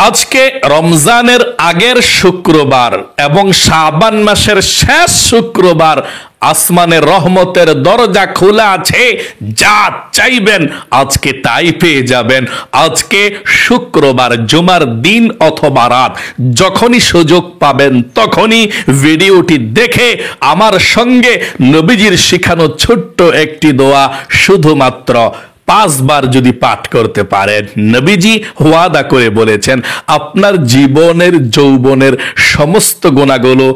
আজকে রমজানের আগের শুক্রবার এবং শাবান মাসের শেষ শুক্রবার আসমানের রহমতের দরজা খোলা আছে। যা চাইবেন আজকে তাই পেয়ে যাবেন। আজকে শুক্রবার, জুমার দিন অথবা রাত, যখনই সুযোগ পাবেন তখনই ভিডিওটি দেখে আমার সঙ্গে নবীজির শিখানো ছোট্ট একটি দোয়া শুধুমাত্র 5 বার যদি পাঠ করতে পারেন, নবীজি ওয়াদা করে বলেছেন আপনার জীবনের যৌবনের সমস্ত গুনাহগুলো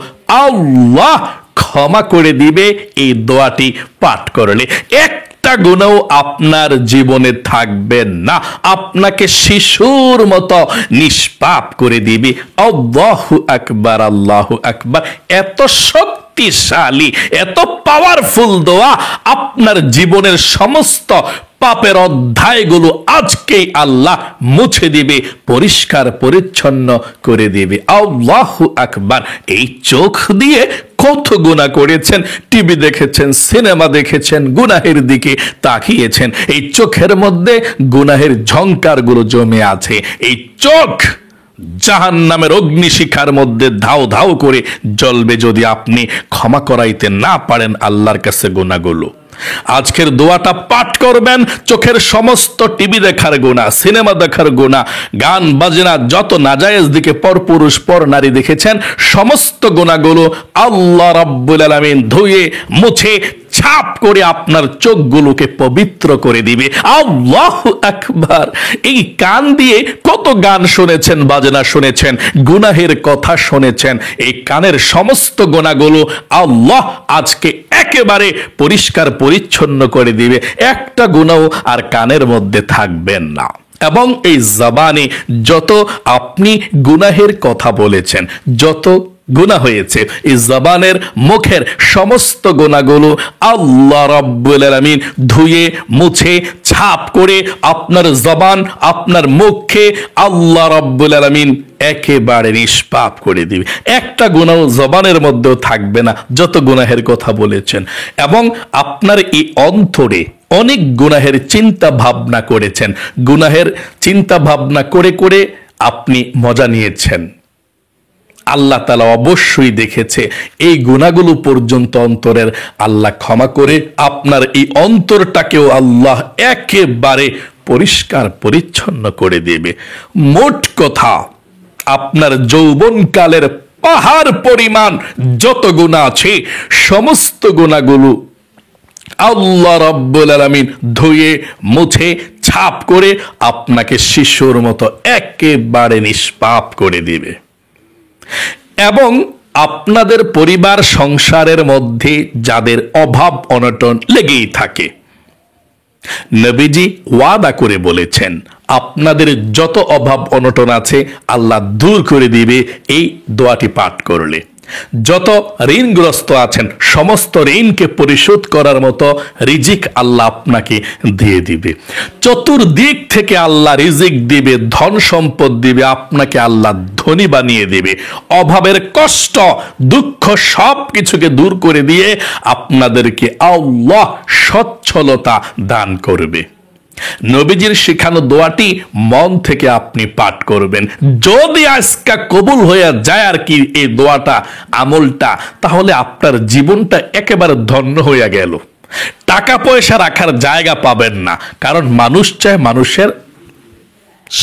আল্লাহ ক্ষমা করে দিবে এই দোয়াটি পাঠ করলে। একটা গুনাহ আপনার জীবনে থাকবে না, আপনাকে শিশুর মতো নিষ্পাপ করে দিবে। আল্লাহু আকবার, আল্লাহু আকবার। এত শক্তিশালী, এত পাওয়ারফুল দোয়া, আপনার জীবনের সমস্ত পাপের অধ্যায়গুলো আজকেই আল্লাহ মুছে দিবে, পরিষ্কার পরিচ্ছন্ন করে দিবে। আল্লাহু আকবার। এই চোখ দিয়ে কত গুনাহ করেছেন, টিভি দেখেছেন, সিনেমা দেখেছেন, গুনাহের দিকে তাকিয়েছেন। এই চোখের মধ্যে গুনাহের ঝংকারগুলো জমে আছে। এই চোখ জাহান্নামের অগ্নিশিখার মধ্যে ধাও ধাও করে জ্বলবে যদি আপনি ক্ষমা করাইতে না পারেন আল্লাহর কাছে গুনাহগুলো। আজকের দোয়াটা পাঠ করবেন। চোখের সমস্ত টিভি দেখার গুনাহ, সিনেমা দেখার গুনাহ, গান বাজনা, যত নাজায়েজ দিকে পরপুরুষ পর নারী দেখেছেন, সমস্ত গুনাহগুলো আল্লাহ রাব্বুল আলামিন ধুয়ে মুছে ছাপ করে আপনার চোখগুলোকে পবিত্র করে দিবে। আল্লাহু আকবার। এই কান দিয়ে কত গান শুনেছেন, বাজনা শুনেছেন, গুনাহের কথা শুনেছেন। এই কানের সমস্ত গুনাহগুলো আল্লাহ আজকে একেবারে পরিষ্কার পরিচ্ছন্ন করে দিবে। একটা গুনাহ আর কানের মধ্যে থাকবেন না। এবং এই জবানে যত আপনি গুনাহের কথা বলেছেন, যত গুনাহ হয়েছে, এই জবানের মুখের সমস্ত গুনাহগুলো আল্লাহ রাব্বুল আলামিন ধুয়ে মুছে ছাপ করে আপনার জবান, আপনার মুখকে আল্লাহ রাব্বুল আলামিন একেবারে নিষ্পাপ করে দিবে। একটা গুনাহ জবানের মধ্যেও থাকবে না যত গুনাহের কথা বলেছেন। এবং আপনার এই অন্তরে অনেক গুনাহের চিন্তা ভাবনা করেছেন, গুনাহের চিন্তা ভাবনা করে করে আপনি মজা নিয়েছেন। আল্লাহ তাআলা অবশ্যই দেখেছে। এই গুনাহগুলো পর্যন্ত অন্তরের আল্লাহ ক্ষমা করে আপনার এই অন্তরটাকেও আল্লাহ একেবারে পরিষ্কার পরিচ্ছন্ন করে দেবে। মোট কথা, আপনার যৌবনকালের পাহাড় পরিমাণ যত গুনাহ আছে, সমস্ত গুনাহগুলো আল্লাহ রাব্বুল আলামিন ধুয়ে মুছে ছাপ করে আপনাকে শিশুর মতো একেবারে নিষ্পাপ করে দিবে। এবং আপনাদের পরিবার সংসারের মধ্যে যাদের অভাব অনটন লেগেই থাকে, নবীজি ওয়াদা করে বলেছেন আপনাদের যত অভাব অনটন আছে আল্লাহ দূর করে দিবে এই দোয়াটি পাঠ করলে। যত ঋণগ্রস্ত আছেন সমস্ত ঋণকে পরিশোধ করার মতো রিজিক আল্লাহ আপনাকে দিয়ে দিবে। চতুর্দিক থেকে আল্লাহ রিজিক দিবে, ধন সম্পদ দিবে, আপনাকে আল্লাহ ধনী বানিয়ে দিবে। অভাবের কষ্ট, দুঃখ সব কিছুকে দূর করে দিয়ে আপনাদেরকে আল্লাহ সচ্ছলতা দান করবে। নবীজির শিখানো দোয়াটি মন থেকে আপনি পাঠ করবেন। যদি আজকে কবুল হয়ে যায় আর কি এই দোয়াটা, আমলটা, তাহলে আপনার জীবনটা একেবারে ধন্য হয়ে গেল। টাকা পয়সা রাখার জায়গা পাবেন না, কারণ মানুষ চায় মানুষের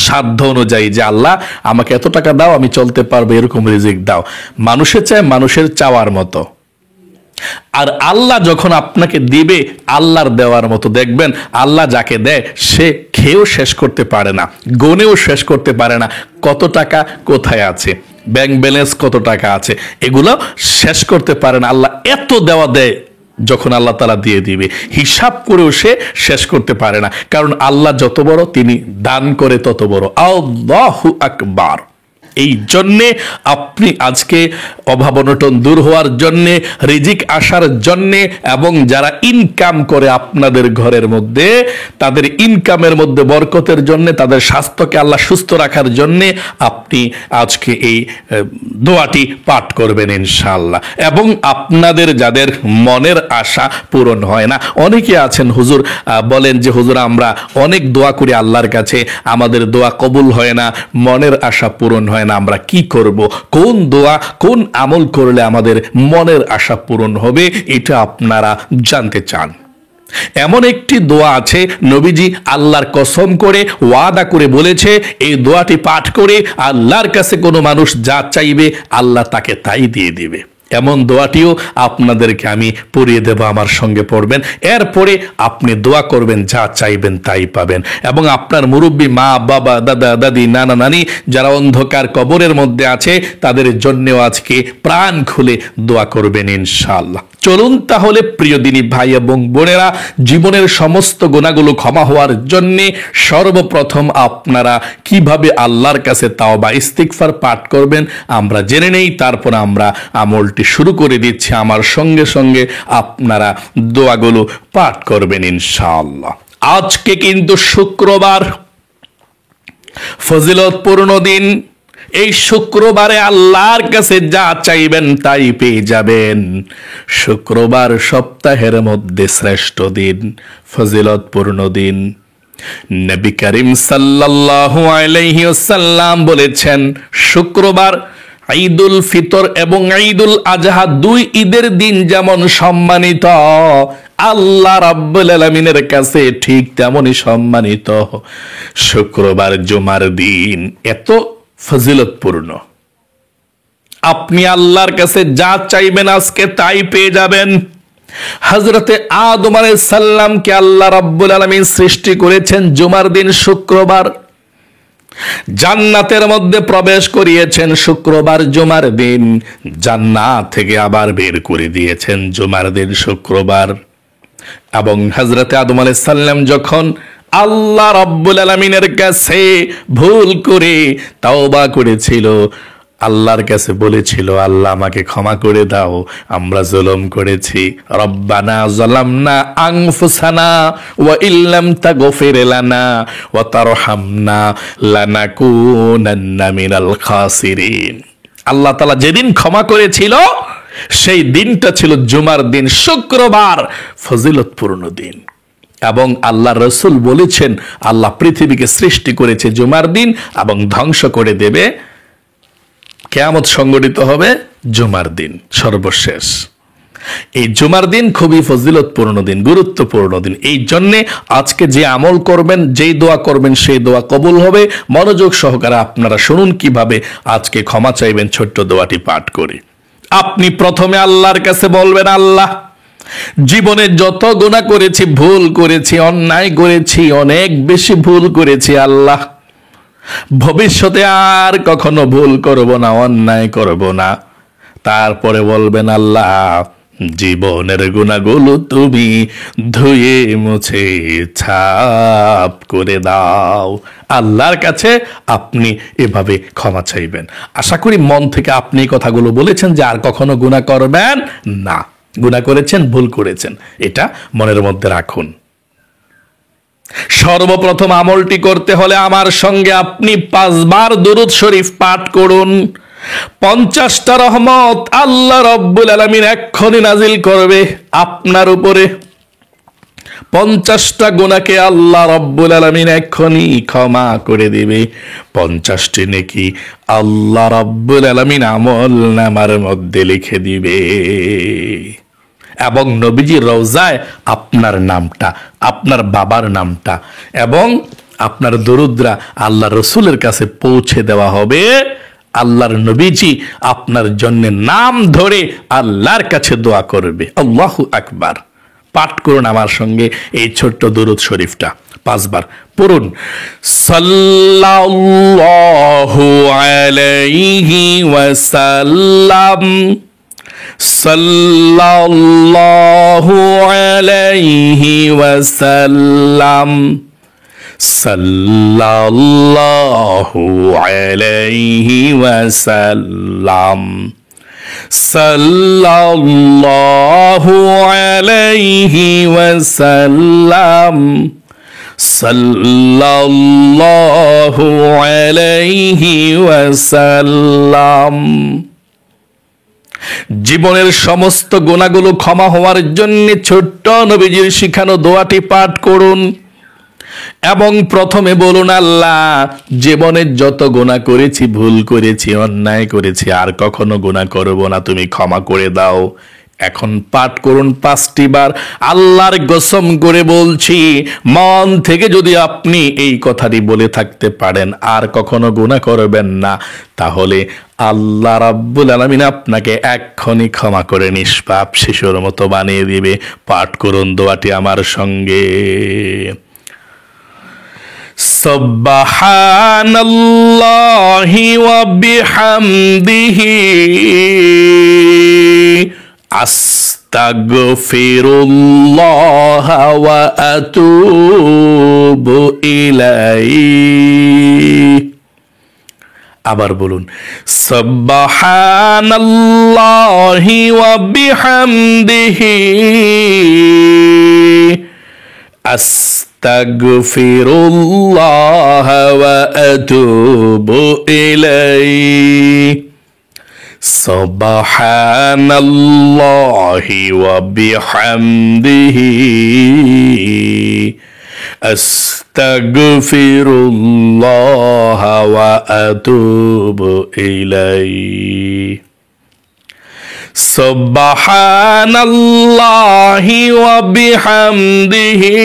সাধ্য অনুযায়ী যে আল্লাহ আমাকে এত টাকা দাও, আমি চলতে পারবো, এরকম রিজিক দাও। মানুষের চায় মানুষের চাওয়ার মতো। আর আল্লাহ যখন আপনাকে দিবে আল্লাহর দেওয়ার মতো, দেখবেন আল্লাহ যাকে দেয় সে খেয়েও শেষ করতে পারে না, গনেও শেষ করতে পারে না কত টাকা কোথায় আছে, ব্যাংক ব্যালেন্স কত টাকা আছে, এগুলো শেষ করতে পারে না। আল্লাহ এত দেওয়া দেয়, যখন আল্লাহ তাআলা দিয়ে দিবে হিসাব করেও সে শেষ করতে পারে না, কারণ আল্লাহ যত বড় তিনি দান করে তত বড়। আল্লাহু আকবার। এই জন্যে আপনি আজকে অভাব অনটন দূর হওয়ার জন্যে, রিজিক আসার জন্যে, এবং যারা ইনকাম করে আপনাদের ঘরের মধ্যে তাদের ইনকামের মধ্যে বরকতের জন্য, তাদের স্বাস্থ্যকে আল্লাহ সুস্থ রাখার জন্যে আপনি আজকে এই দোয়াটি পাঠ করবেন ইনশাআল্লাহ। এবং আপনাদের যাদের মনের আশা পূরণ হয় না, অনেকে আছেন হুজুর বলেন যে হুজুর আমরা অনেক দোয়া করি আল্লাহর কাছে, আমাদের দোয়া কবুল হয় না, মনের আশা পূরণ হয় না, আমরা কি করব, কোন দোয়া কোন আমল করলে আমাদের মনের আশা পূরণ হবে, এটা আপনারা জানতে চান। এমন একটি দোয়া আছে, নবীজি আল্লাহর কসম করে ওয়াদা করে বলেছে, এই দোয়াটি পাঠ করে আল্লাহর কাছে কোনো মানুষ যা চাইবে আল্লাহ তাকে তাই দিয়ে দিবে। এমন দোয়াটিও আপনাদেরকে আমি পড়িয়ে দেব, আমার সঙ্গে পড়বেন, এরপরে আপনি দোয়া করবেন, যা চাইবেন তাই পাবেন। এবং আপনার মুরব্বী মা বাবা দাদা দাদি নানা নানি যারা অন্ধকার কবরের মধ্যে আছে তাদের জন্যও আজকে প্রাণ খুলে দোয়া করবেন ইনশাআল্লাহ। চলুন তাহলে প্রিয় দিনী ভাই এবং বোনেরা, জীবনের সমস্ত গুনাহগুলো ক্ষমা হওয়ার জন্য সর্বপ্রথম আপনারা কিভাবে আল্লাহর কাছে তাওবা ইস্তিগফার পাঠ করবেন আমরা জেনে নেই, তারপর আমরা আমলটি শুরু করে দিচ্ছি। আমার সঙ্গে সঙ্গে আপনারা দোয়াগুলো পাঠ করবেন ইনশাআল্লাহ। আজকে কিন্তু শুক্রবার, ফজিলতপূর্ণ দিন। এই শুক্রবারে আল্লাহর কাছে যা চাইবেন তাই পেয়ে যাবেন। শুক্রবার সপ্তাহের মধ্যে শ্রেষ্ঠ দিন, ফজিলতপূর্ণ দিন। নবী করিম সাল্লাল্লাহু আলাইহি ওয়াসাল্লাম বলেছেন, শুক্রবার ঈদুল ফিতর এবং ঈদুল আজহা দুই ঈদের দিন যেমন সম্মানিত, আল্লাহ রাব্বুল আলামিনের কাছে ঠিক তেমনই সম্মানিত শুক্রবার জুমার দিন। এত ফজিলতপূর্ণ, আপনি আল্লাহর কাছে যা চাইবেন আজকে তাই পেয়ে যাবেন। হযরতে আদম আলাইহিস সালামকে আল্লাহ রাব্বুল আলামিন সৃষ্টি করেছেন জুমার দিন, শুক্রবার। জান্নাতের মধ্যে প্রবেশ করিয়েছেন শুক্রবার জুমার দিন, জান্নাত থেকে আবার বের করে দিয়েছেন জুমার দিন, শুক্রবার। এবং হযরতে আদম আলাইহিস সালাম যখন আল্লাহ রাব্বুল আলামিনের কাছে ভুল করে তাওবা করেছিল, আল্লাহর কাছে বলেছিল, আল্লাহ আমাকে ক্ষমা করে দাও, আমরা জুলুম করেছি। রব্বানা যালামনা আনফুসানা ওয়া ইল্লাম তাগফির লানা ওয়া তারহামনা লানাকুনান্না মিনাল খাসিরিন। আল্লাহ তাআলা যেদিন ক্ষমা করেছিল সেই দিনটা ছিল জুমার দিন, শুক্রবার, ফজিলতপূর্ণ দিন। এবং আল্লাহ রসুল বলেছেন, আল্লাহ পৃথিবীকে সৃষ্টি করেছে জুমার দিন এবং ধ্বংস করে দেবে, কিয়ামত সংঘটিত হবে জুমার দিন, সর্বশেষ। এই জুমার দিন খুবই ফজিলতপূর্ণ দিন, গুরুত্বপূর্ণ দিন। এই জন্যে আজকে যে আমল করবেন, যেই দোয়া করবেন সেই দোয়া কবুল হবে। মনোযোগ সহকারে আপনারা শুনুন কিভাবে আজকে ক্ষমা চাইবেন ছোট্ট দোয়াটি পাঠ করে। আপনি প্রথমে আল্লাহর কাছে বলবেন, আল্লাহ জীবনে যত গুনাহ করেছি, ভুল করেছি, অন্যায় করেছি, অনেক বেশি ভুল করেছি, আল্লাহ ভবিষ্যতে আর কখনো ভুল করব না, অন্যায় করব না। তারপরে বলবেন, আল্লাহ জীবনের গুনাহগুলো তুমি ধুয়ে মুছে ছাপ করে দাও। আল্লাহর কাছে আপনি এভাবে ক্ষমা চাইবেন। আশা করি মন থেকে আপনি কথাগুলো বলেছেন যে আর কখনো গুনাহ করবেন না। গুনাহ করেছেন, ভুল করেছেন, এটা মনের মধ্যে রাখুন। সর্বপ্রথম আমলটি করতে হলে আমার সঙ্গে আপনি 5 বার দুরূদ শরীফ পাঠ করুন। 50টা রহমত আল্লাহ রাব্বুল আলামিন এক্ষুনি নাজিল করবে আপনার উপরে। 50টা গুনাহকে আল্লাহ রাব্বুল আলামিন এক্ষুনি ক্ষমা করে দিবে। 50টি নেকি আল্লাহ রাব্বুল আলামিন আমলনামার মধ্যে লিখে দিবে। এবং নবীজির রওজায় আপনার নামটা, আপনার বাবার নামটা এবং আপনার দরুদরা আল্লাহ রসুলের কাছে পৌঁছে দেওয়া হবে। আল্লাহর নবীজি আপনার জন্য নাম ধরে আল্লাহর কাছে দোয়া করবে। আল্লাহু আকবার। পাঠ করুন আমার সঙ্গে এই ছোট্ট দরুদ শরীফটা 5 বার পড়ুন। সাল্লাল্লাহু আলাইহি ওয়াসাল্লাম, সাল্লাল্লাহু আলাইহি ওয়াসাল্লাম, সাল্লাল্লাহু আলাইহি ওয়াসাল্লাম, সাল্লাল্লাহু আলাইহি ওয়াসাল্লাম, সাল্লাল্লাহু আলাইহি ওয়াসাল্লাম। জীবনের সমস্ত গুনাহগুলো ক্ষমা হওয়ার জন্য ছোট্ট নবীজির শিখানো দোয়াটি পাঠ করুন এবং প্রথমে বলুন, আল্লাহ, জীবনে যত গুনাহ করেছি, ভুল করেছি, অন্যায় করেছি, আর কখনো গুনাহ করব না, তুমি ক্ষমা করে দাও। এখন পাঠ করুন 5টি বার। আল্লাহর কসম করে বলছি, মন থেকে যদি আপনি এই কথাটি বলে থাকতে পারেন আর কখনো গুনাহ করবেন না, তাহলে আল্লাহ রাব্বুল আলামিন আপনাকে এক্ষুনি ক্ষমা করে নিষ্পাপ শিশুর মতো বানিয়ে দিবে। পাঠ করুন দোয়াটি আমার সঙ্গে। সুবহানাল্লাহি ওয়া বিহামদিহি আস্তাগফিরুল্লাহ ওয়া আতুবু ইলাইহি। আবার বলুন, সুবহানাল্লাহি ওয়া বিহামদিহি আস্তাগফিরুল্লাহ ওয়া আতুবু ইলাইহি। সুবহানাল্লাহি ওয়া বিহামদিহি আস্তাগফিরুল্লাহ ওয়া আতুবু ইলাইহি। সুবহানাল্লাহি ওয়া বিহামদিহি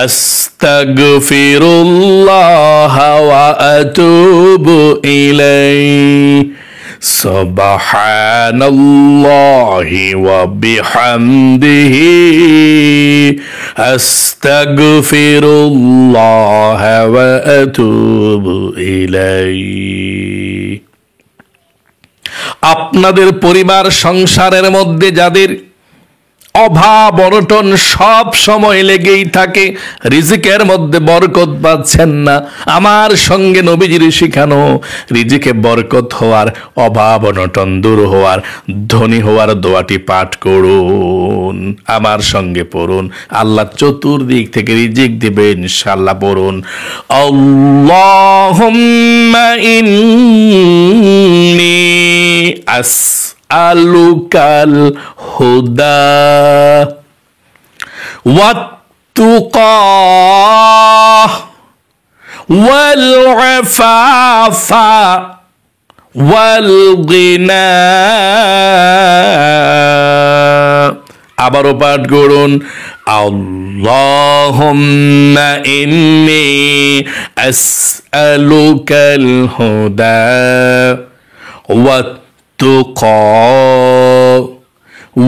আস্তাগফিরুল্লাহ ওয়া আতুবু ইলাইহি। সুবহানাল্লাহি ওয়া বিহামদিহি আস্তাগফিরুল্লাহ ওয়া আতুবু ইলাইহি। আপনাদের পরিবার সংসারের মধ্যে যাদের অভাব অনটন সব সময় লেগেই থাকে, রিজিকের মধ্যে বরকত পাচ্ছেন না, আমার সঙ্গে নবীজির শিখানো রিজিকে বরকত হওয়ার, অভাব অনটন দূর হওয়ার, ধনী হওয়ার দোয়াটি পাঠ করুন। আমার সঙ্গে পড়ুন, আল্লাহ চতুর্দিক থেকে রিজিক দিবে ইনশাআল্লাহ। পড়ুন, আল্লাহুম্মা ইন্নী আসআলুকাল হুদা ওয়াত-তুকা ওয়াল আফাফা ওয়াল গিনা। আবারও পাঠ করুন, আল্লাহুম্মা ইন্নী আসআলুকাল হুদা ওয়াত-তুকা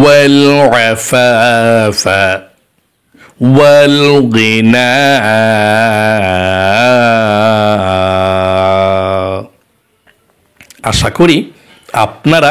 ওয়াল আফাফা ওয়াল গিনা। আশা করি আপনারা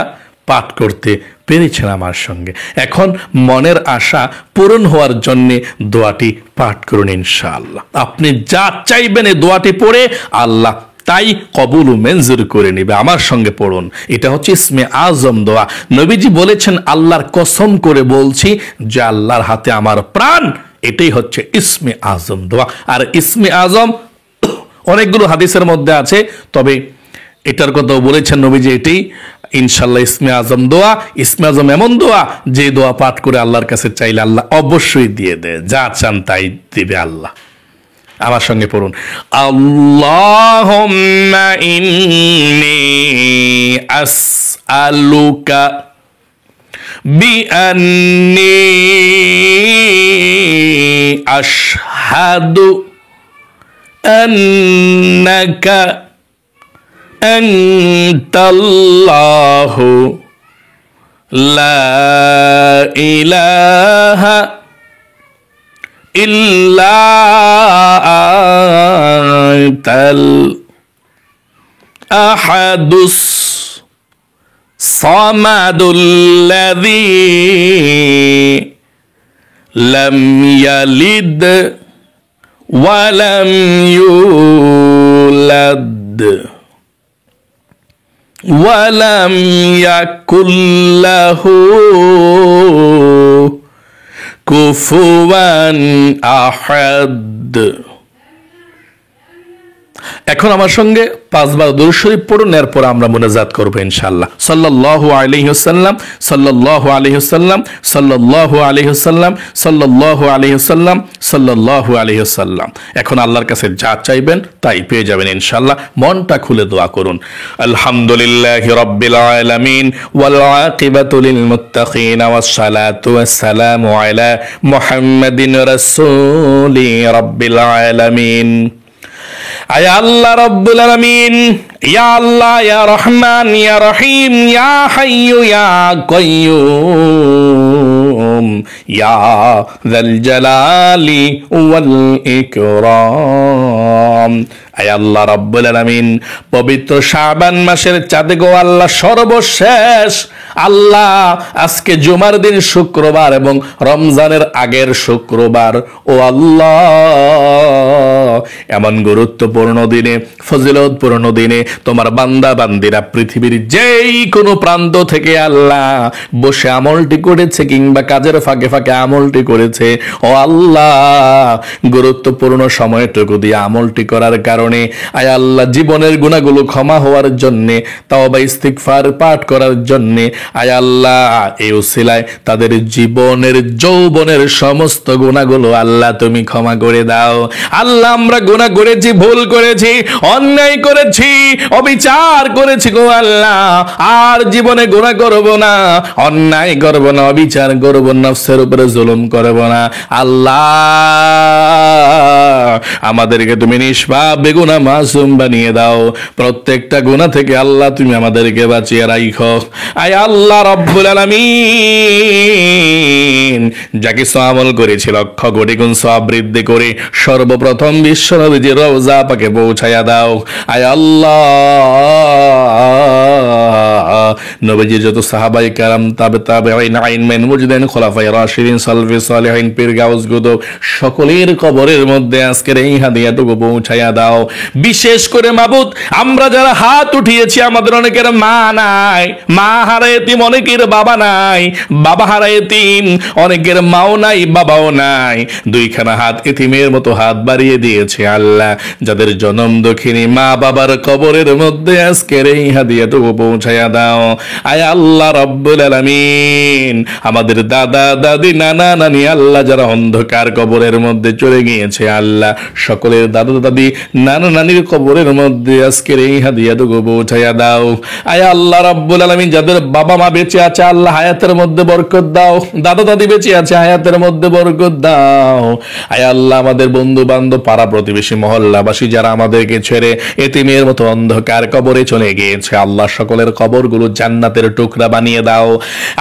পাঠ করতে পেরেছেন আমার সঙ্গে। এখন মনের আশা পূরণ হওয়ার জন্য দোয়াটি পাঠ করুন ইনশাআল্লাহ। আপনি যা চাইবেন এই দোয়াটি পড়ে আল্লাহ তাই কবুল ও মঞ্জুর করে নেবে। আমার সঙ্গে পড়ুন, এটা হচ্ছে ইসমে আজম দোয়া। নবীজি বলেছেন, আল্লাহর কসম করে বলছি যে আল্লাহর হাতে আমার প্রাণ, এটাই হচ্ছে ইসমে আজম দোয়া। আর ইসমে আজম অনেকগুলো হাদিসের মধ্যে আছে, তবে এটার কথাও বলেছেন নবীজি, এটাই ইনশাল্লাহ ইসমে আজম দোয়া। ইসমে আজম এমন দোয়া যে দোয়া পাঠ করে আল্লাহর কাছে চাইলে আল্লাহ অবশ্যই দিয়ে দেয়, যা চান তাই দিবে আল্লাহ। আমার সঙ্গে পড়ুন, আল্লাহুম্মা ইন্নী আসআলুকা বিআন্নী আশহাদু আন্নাকা আনতাল্লাহু লা ইলাহা ইল্লা আনতাল আহাদুস সামাদুল্লাযী লাম ইয়ালিদ ওয়া লাম ইউলাদ ওয়া লাম ইয়াকুল লাহু কুফুয়ান আহাদ। এখন আমার সঙ্গে 5 বার দুরূদ শরীফ পড়ুন, এরপর আমরা মুনাজাত করব ইনশাআল্লাহ। সাল্লাল্লাহু আলাইহি ওয়াসাল্লাম, সাল্লাল্লাহু আলাইহি ওয়াসাল্লাম, সাল্লাল্লাহু আলাইহি ওয়াসাল্লাম, সাল্লাল্লাহু আলাইহি ওয়াসাল্লাম, সাল্লাল্লাহু আলাইহি ওয়াসাল্লাম। এখন আল্লাহর কাছে যা চাইবেন তাই পেয়ে যাবেন ইনশাআল্লাহ। মনটা খুলে দোয়া করুন। আলহামদুলিল্লাহি রাব্বিল আলামিন ওয়াল আকিবাতু লিল মুত্তাকিন ওয়াস সালাতু ওয়াস সালামু আলা মুহাম্মাদিন রাসূলি রাব্বিল আলামিন। আয়া আল্লাহ রাব্বুল আলামিন, ইয়া আল্লাহ, ইয়া রহমান, ইয়া রহিম, ইয়া হাইয়্যু ইয়া কাইয়্যুম, ইয়া যাল জালালি ওয়াল ইকরাম। আয় আল্লাহ রাব্বুল আলামিন, পবিত্র শাবান মাসের চাঁদে গো আল্লাহ, সর্বশেষ আল্লাহ আজকে জুমার দিন শুক্রবার এবং রমজানের আগের শুক্রবার, ও আল্লাহ এমন গুরুত্বপূর্ণ দিনে, ফজিলতপূর্ণ দিনে তোমার বান্দা বান্দিরা পৃথিবীর যেই কোনো প্রান্ত থেকে আল্লাহ বসে আমলটি করেছে কিংবা কাজের ফাঁকে ফাঁকে আমলটি করেছে, ও আল্লাহ গুরুত্বপূর্ণ সময়টুকু দিয়ে আমলটি করার কারণে আয় আল্লাহ জীবনের গুনাহগুলো ক্ষমা হওয়ার জন্যে, তাওবা ইস্তিগফার পাঠ করার জন্যে আয় আল্লাহ এই উসিলায় তাদের জীবনের যৌবনের সমস্ত গুনাহগুলো আল্লাহ তুমি ক্ষমা করে দাও। আল্লাহ আমরা গুনাহ করেছি, ভুল করেছি, অন্যায় করেছি, অবিচার করেছি গো আল্লাহ, আর জীবনে গুনাহ করব না, অন্যায় করব না, অবিচার করব না, নফসের উপরে জুলুম করব না। আল্লাহ আমাদেরকে তুমি নিষ্পাপ বেগুনাহ মাসুম বানিয়ে দাও, প্রত্যেকটা গুনাহ থেকে আল্লাহ তুমি আমাদেরকে বাঁচিয়ে রাখো। আয় আল্লাহ রাব্বুল আলামিন, যা কিছু আমল করেছি লক্ষ কোটি গুণ সওয়াব বৃদ্ধি করে সর্বপ্রথম বিশ্বনবীজির রওজা পাকে পৌঁছায়া দাও। আয় আল্লাহ নবীজি যত সাহাবায়ে কেরাম, তাবেঈন, আইন মুজদিন, খোলাফায়ে রাশিদিন, সালফে সালেহিন, পীর গাউস গুদব সকলের কবরের মধ্যে আজকের এই হাদিয়াটুকু পৌঁছায়া দাও। বিশেষ করে মাবুদ, আমরা যারা হাত উঠিয়েছি আমাদের অনেকের মা নাই, মা হারা এতিম, অনেকের বাবা নাই, বাবা হারা এতিম, অনেকের মাও নাই, বাবাও নাই, দুইখানা হাত এতিমের মতো হাত বাড়িয়ে দিয়েছে আল্লাহ। যাদের জনম দক্ষিণী মা বাবার কবরের মধ্যে আজকের এই হাদিয়াটুকু পৌঁছায়া দাও। আয় আল্লাহ রাব্বুল আলামিন, আমাদের দাদা দাদি, নানা নানি আল্লাহ যারা অন্ধকার কবরের মধ্যে চলে গিয়েছে আল্লাহ, সকলের দাদা দাদি, নানা নানির কবরের মধ্যে আজকের এই হাদিয়াটুকু পৌঁছায়া দাও। আয় আল্লাহ রাব্বুল আলামিন, যাদের বাবা মা বেঁচে আছে আল্লাহ হায়াতের মধ্যে বরকত দাও, দাদা দাদি বেঁচে আছে হায়াতের মধ্যে বরকত দাও। আয় আল্লাহ আমাদের বন্ধু বান্ধব, পাড়া প্রতিবেশী, মহল্লাবাসী যারা আমাদেরকে ছেড়ে এতিমের মতো অন্ধকার কবরে চলে গিয়েছে আল্লাহ, সকলের কবরগুলো জান্নাতের টুকরা বানিয়ে দাও।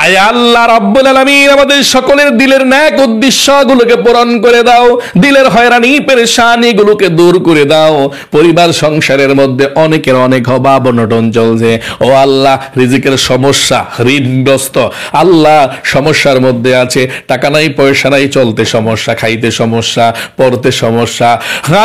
আয় আল্লাহ রাব্বুল আলামিন, আমাদের সকলের দিলের ন্যাক উদ্দেশ্যগুলোকে পূরণ করে দাও, দিলের হয়রানি পেরেশানি গুলোকে দূর করে দাও। পরিবার সংসারের মধ্যে অনেকের অনেক অভাব অনটন চলছে, ও আল্লাহ রিজিকের সমস্যা, ঋণগ্রস্ত আল্লাহ সমস্যার মধ্যে আছে, টাকা নাই পয়সা নাই, চলতে সমস্যা, খাইতে সমস্যা, পড়তে সমস্যা,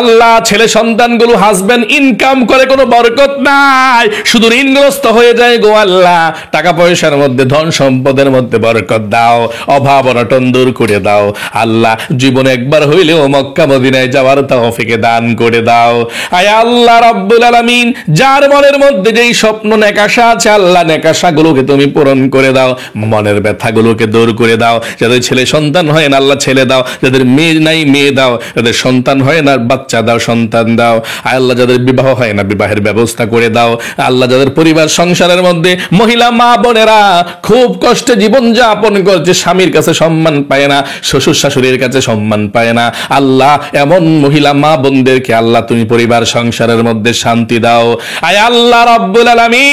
আল্লাহ ছেলে সন্তানগুলো হাজবেন্ড ইনকাম করে কোনো বরকত নাই, শুধু ঋণগ্রস্ত হয়ে যায় গো আল্লাহ। টাকা পয়সার মধ্যে, ধন সম্পদের মধ্যে বরকত দাও, অভাব অনটন দূর করে দাও আল্লাহ। জীবনে একবার হইলেও মক্কা মদিনায় যাওয়ার তৌফিক দান করে দাও। আয় আল্লাহ রাব্বুল আলামিন, যার মনের মধ্যে যেই স্বপ্ন নেকাশা আছে আল্লাহ, নেকাশাগুলোকে তুমি পূরণ করে দাও, মনের ব্যথাগুলোকে দূর করে দাও। যাদের ছেলে সন্তান হয় না আল্লাহ ছেলে দাও, যাদের মেয়ে নাই মেয়ে দাও, যাদের সন্তান হয় না বাচ্চা দাও, সন্তান দাও। আয় আল্লাহ যাদের বিবাহ হয় না বিবাহের ব্যবস্থা করে দাও আল্লাহ। যাদের পরিবার সংসারের মধ্যে মহিলা মা বোনেরা খুব কষ্টে জীবন যাপন করছে, স্বামীর কাছে সম্মান পায় না, শ্বশুর শাশুড়ির কাছে সম্মান পায় না আল্লাহ, এমন মহিলা মা বোনদেরকে আল্লাহ তুমি পরিবার সংসারের মধ্যে শান্তি দাও। আয় আল্লাহ রাব্বুল আলামিন,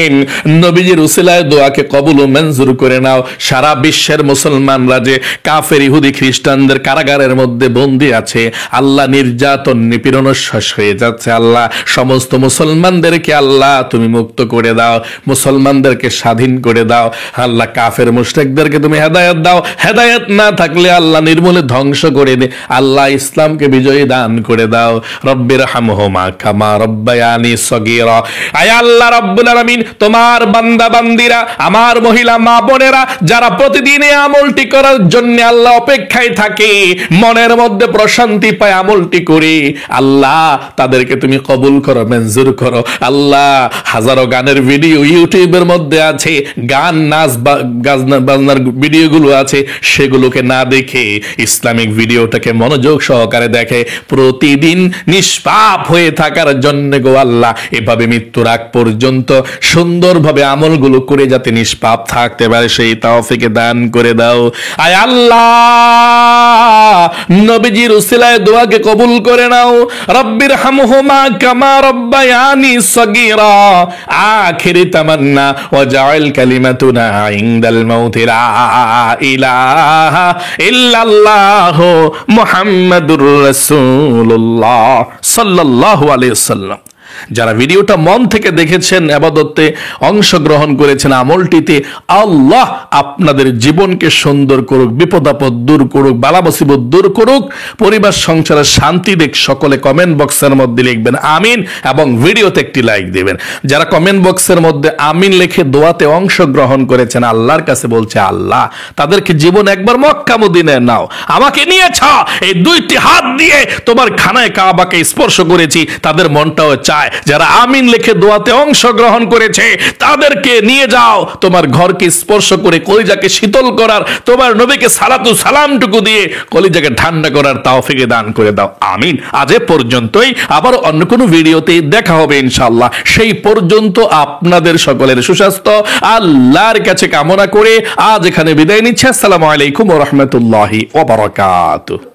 আলামিন নবীজির উসিলায় দোয়াকে কবুল ও মঞ্জুর করে নাও। সারা বিশ্বের মুসলমানরা যে কাফের ইহুদি খ্রিস্টানদের কারাগারের মধ্যে বন্দী আছে, আল্লাহ নির্যাতন নিপীড়ন শেষ হয়ে যাচ্ছে, আল্লাহ সমস্ত মুসলমানদেরকে আল্লাহ তুমি মুক্ত করে দাও, মুসলমানদেরকে স্বাধীন করে দাও। আল্লাহ কাফের মুশরিকদেরকে তুমি হেদায়েত দাও, হেদায়েত না থাকলে আল্লাহ নির্মূলে ধ্বংস করে দে। আল্লাহ ইসলামকে বিজয়ী দান করে দাও। রব্বির হামহুমা কামা রব্বায়ানি সগীরা। আয় আল্লাহ রাব্বুল আলামিন, তোমার বান্দা বান্দিরা, আমার মহিলা মা বোনেরা যারা প্রতিদিন এই আমলটি করার জন্য আল্লাহ অপেক্ষায় থাকে, মনের মধ্যে প্রশান্তি পায় আমলটি করে, আল্লাহ তাদেরকে তুমি কবুল করো, মঞ্জুর করো। আল্লাহ হাজারো গানের ভিডিও ইউটিউবের মধ্যে আছে, গান নাচ বাজনার ভিডিওগুলো আছে, সেগুলোকে না দেখে ইসলামিক ভিডিওটাকে মনোযোগ সহকারে দেখে প্রতিদিন নিষ্পাপ হয়ে থাকার জন্য গো আল্লাহ, এভাবে মৃত্যুর আগ পর্যন্ত সুন্দরভাবে আমলগুলো করে যাতে নিষ্পাপ থাকতে পারে সেই তৌফিক দান করে দাও। আয় আল্লাহ নবীজির উসিলায় দোয়াকে কবুল করে নাও। রব্বির হামহুমা কামা রব্বায়ানি সগীরা। আখিরি তামান্না ওয়াজআল কালিমাতুনা ইনদাল মাউতি লা ইলাহা ইল্লাল্লাহু মুহাম্মাদুর রাসূলুল্লাহ সাল্লাল্লাহু আলাইহি ওয়াসাল্লাম। যারা ভিডিওটা মন থেকে দেখেছেন, ইবাদতে অংশগ্রহণ করেছেন, আমলটিতে, আল্লাহ আপনাদের জীবনকে সুন্দর করুক, বিপদ আপদ দূর করুক, বালা মুসিবত দূর করুক, পরিবার সংসারে শান্তি দেখ। সকলে কমেন্ট বক্সের মধ্যে লিখবেন আমিন এবং ভিডিওতে একটি লাইক দিবেন। যারা কমেন্ট বক্সের মধ্যে আমিন লিখে দোয়াতে অংশগ্রহণ করেছেন, আল্লাহর কাছে বলছে আল্লাহ তাদেরকে জীবন একবার মক্কা মদিনায় নাও, আমাকে নিয়েছ, এই দুইটি হাত দিয়ে তোমার খানায় কাবাকে স্পর্শ করেছি, তাদের মনটাও চায় যারা আমিন লিখে দোয়াতে অংশগ্রহণ করেছে তাদেরকে নিয়ে যাও, তোমার ঘরকে স্পর্শ করে কলিজাকে শীতল করার, তোমার নবীকে সালাতু সালামটুকু দিয়ে কলিজাকে ঠান্ডা করার তৌফিক দান করে দাও। আমিন। আজ এ পর্যন্তই, আবার অন্য কোনো ভিডিওতে দেখা হবে ইনশাআল্লাহ। সেই পর্যন্ত আপনাদের সকলের সুস্বাস্থ্য আল্লাহর কাছে কামনা করে আজ এখানে বিদায় নিচ্ছি। আসসালামু আলাইকুম ওয়া রাহমাতুল্লাহি ওয়া বারাকাতুহু।